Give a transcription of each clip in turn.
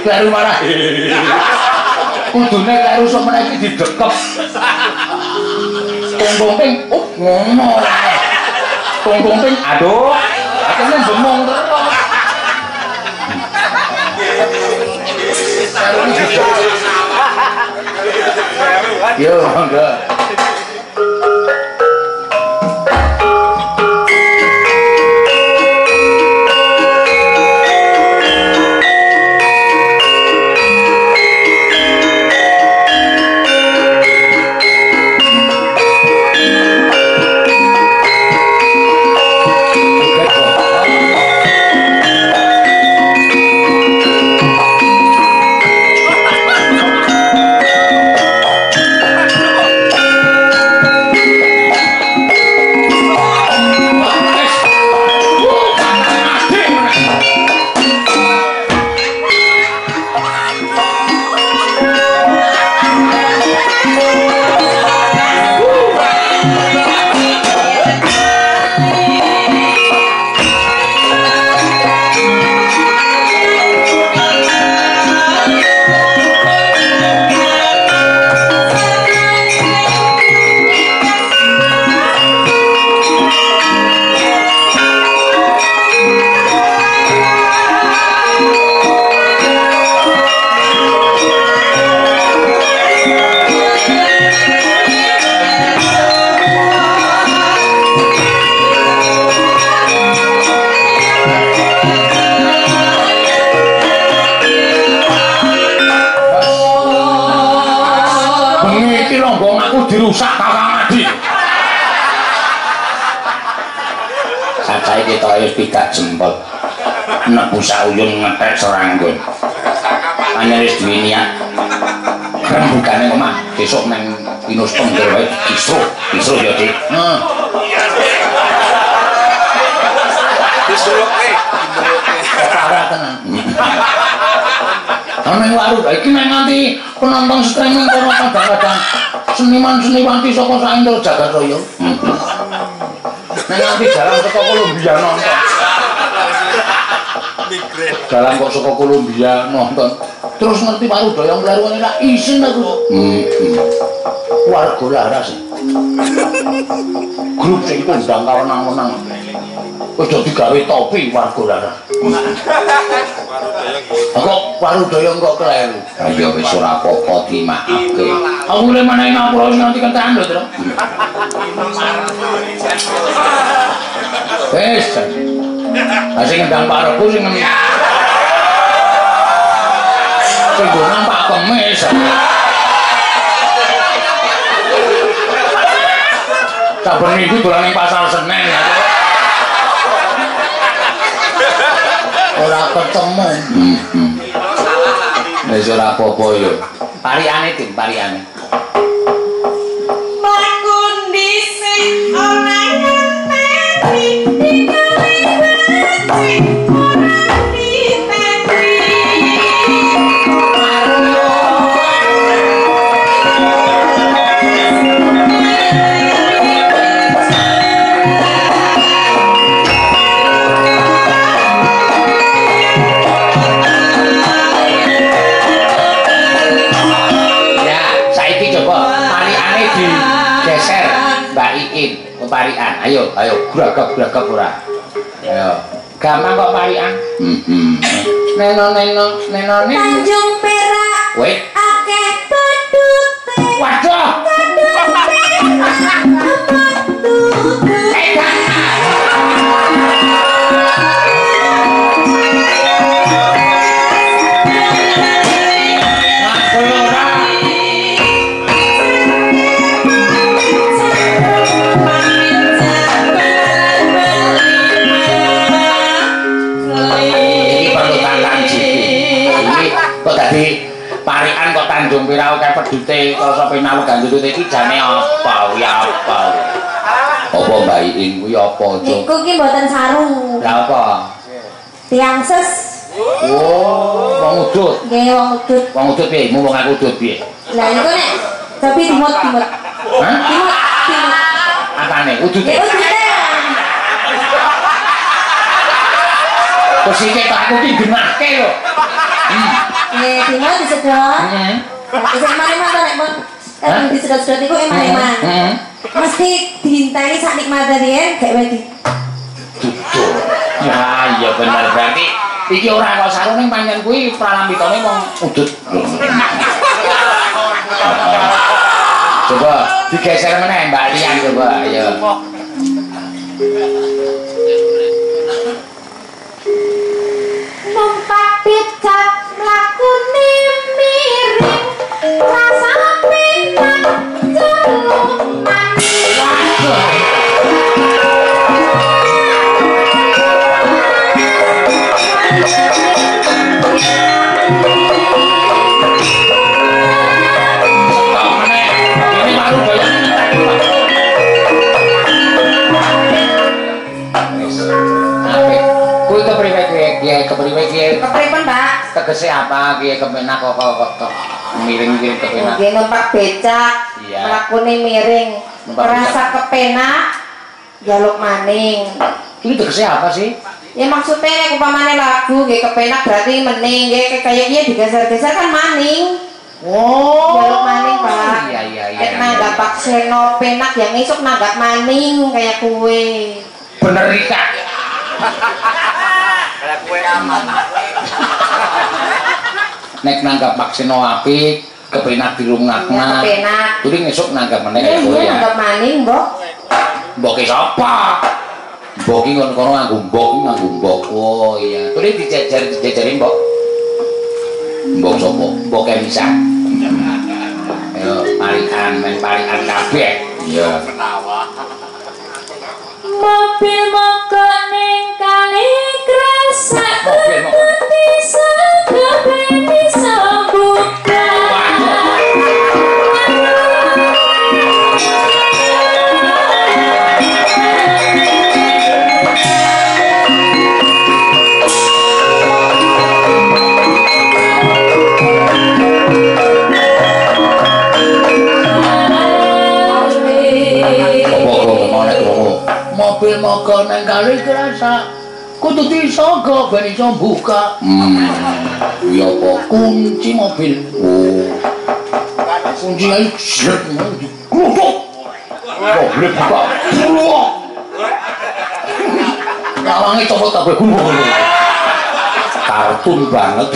Kleru marah. Kudune kleru sok meneh iki didekep. Tong-tong-ting, ngono. Tong-tong-ting, aduh. Akene bemong terus. Yo, enggak. Dirusak Kakang Adi. Saiki kita wis pidak jempol. Nek busa uyun ngetek seranggun. Anyar wis duwe niat. Rembugane omah, besok nang Pinus Tengger wae isuk ya, Dik. Disuruke. Ora tenan. Nang warung iki nek nganti penonton streaming kono kadang-kadang seniman-seniwanti saka saindro jagat raya. Nek nganti jalan saka Kolombia nonton. Jalan kok saka Kolombia nonton. Terus ngerti Warudaya mlaru ora isin aku. Warga laras. Grup sing kondang kawenang-wenang. Wis do digawe topi warga laras. Kok Warudaya kok kleru. Ya wis ora apa-apa dimaafke. Aku le menehi ngapura nganti kentandut, Tru. Wis. Sing ndang parepku sing sing nampak kemis. Saben minggu dolan ning pasar Senen. Ora ketemu. Wis ora apa-apa yo. Pariane Tim, pariane. Makundi sing ora ngenteni dikawin parian. Ayo, gragap ora. Ayo. Gampang kok parian. Neno. Tanjung Perak. Wait. Akeh pedute. Waduh. Parian kok Tanjung Perak kayak pedute kalau sampai nalu gandut iki jane apa ya apa Mbak Iin kuwi apa Cuk? Niku ki mboten saru. Lah apa? Tiang ses. Oh, wong udut. Nggih wong udut. Wong udut piye? Mumpung aku udut piye? Lah niku nek tapi timut. Hah? Timut. Apane? Udute? Udute. sithik tok aku ki genahke lho. Nggih, Timot disedot. Wis eman-eman to nek mon disedot-sedot iku eman-eman. Mesti diinteni sak nikmate riyen gak wedi. Tutur. Ya iya bener berarti iki ora kok sarung ning pancen kuwi pralampitane wong udut. Coba digeser meneh Mbak Lian coba ayo. Numpak becak lakune miring rasa penak jelung kepriben Pak? Tegese apa kiye kepenak kok miring-miring kepenak? Nggih numpak becak, mlakune miring, merasa kepenak, jaluk maning. Iki tegese apa sih? Ya maksudnya nek upamane lagu nggih kepenak berarti mening nggih kaya kiye digeser-geser kan maning. Oh, jaluk maning Pak. Iya. Nek nanggap pakseno penak yang esuk nanggap maning kaya kue. Bener Rika. Kue aman. Nek nanggap makseno apik, kepenak dirungakna. Kepenak. Kuwi ngesuk nanggap meneh kaya kowe ya. Nanggap maning, Mbok. Mbok ki sapa? Mbok ki ngono-ngono nganggo mbok. Oh iya. Kuwi dijejerin Mbok. Mbok sapa? Mbok Kenisa. Ayo parikan kabeh. Iya. Mobil mogok ning kali krasak bisa kabeh bisa buka. Mobil mogok nang kali krasak kudu disogo ben iso buka. Kuwi apa? Kunci mobil. Oh. Kunci ae sret gluduk. Mobil buka. Lawange copot kabeh gulung. Kartun banget.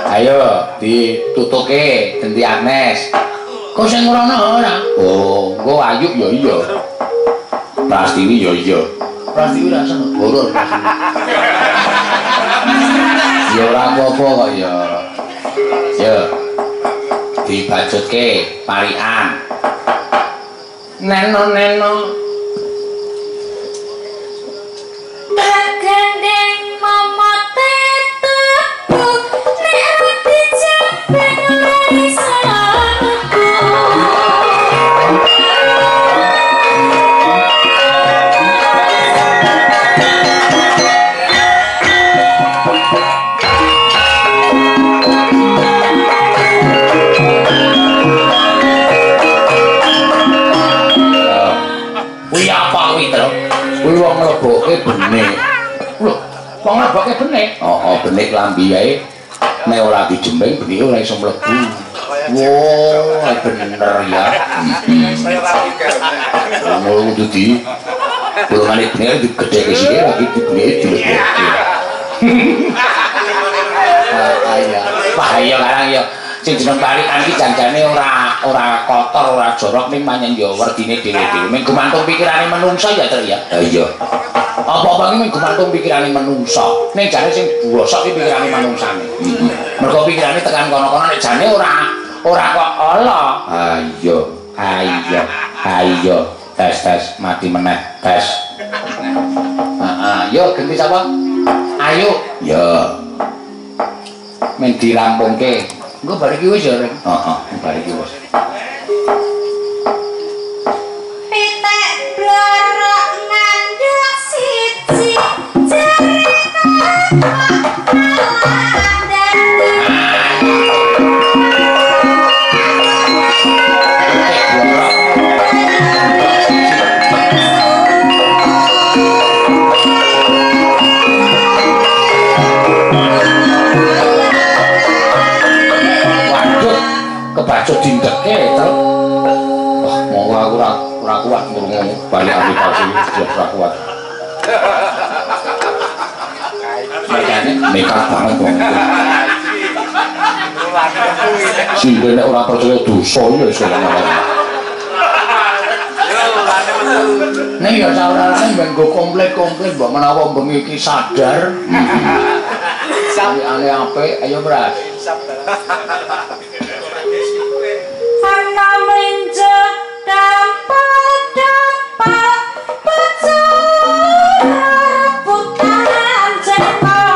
Ayo ditutuke ganti Agnes. Kok sing ngono ora? Oh, engko Ayu ya iya. Prastiwi ya iya. Prastiwi ra seneng horor. Ya ora apa-apa kok ya. Ya. Dibajutke parikan. Neno. Gandeng momote tuku nek roti jambeng iso. Kuwi wong mleboke benik. Lho, wong mleboke benik. Oh, benik lambi ae. Nek ora dijembeng benike ora iso mlebu. Wow, bener ya. Ngono kudu golongane benik digedheke sithik lagi dibenike dilebokke. Bahaya larang ya. Sing jeneng parikan iki janjane ora kotor, ora jorok ning panjen ya werdine dhewe-dhewe. Ming gumantung pikirane menungsa ya, Tru ya. Ha iya. Apa-apa iki ming gumantung pikirane menungsa. Ning jane sing bosok iki pikirane manungsane. Mergo pikirane tekan kono-kono nek jane ora kok ala. Ha iya. Tes mati meneh tes. Yo ganti sapa? Ayo. Ya. Men dirampungke. Engko bar iki wis ya, Reng. Heeh, bar iki wis. Pitek blorok ngandhut siji cerita aja dindekke to. Wah, monggo aku ora kuat ngurung balik ahli palsu iki ora kuat. Makane nekat banget kok. Sing nek ora percaya dosa ya iso nek ya saurane ben go komplek-komplek mbok menawa bengi iki sadar. Ane apik, ayo Bras. Ana mlinjo dampal-dampal pecah rebutan cepet.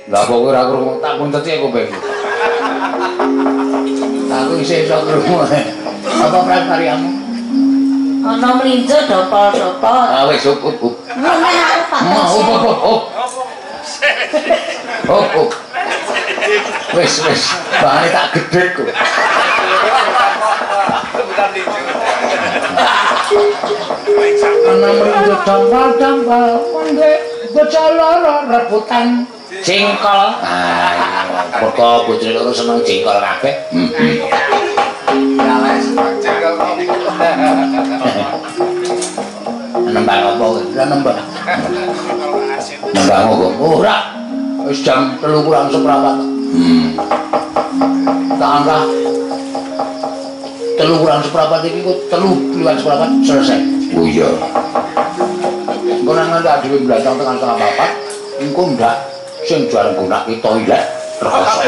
Lah kok ora krungu tak punteti aku ben. Aku isih iso krungu. Apa prasariamu? Ana mlinjo dopol-dopol. Ah wis up. Ngene aku tak. Up. Wis. Bahane tak gedhe kok. Ana mlinjo dampal-dampal kangge bocah loro rebutan jengkol. Mergo bocah loro seneng jengkol kabeh. Nembang apa? Ora nembang. Nembang apa? Ora. Wis jam 3 kurang seprapat. Tak angka 3 kurang seprapat iki kok 3 liwat seprapat selesai. Oh iya. Engko nang ndak dhewe blatang tekan setengah 4, engko ndak sing jual gunake toilet rekoso.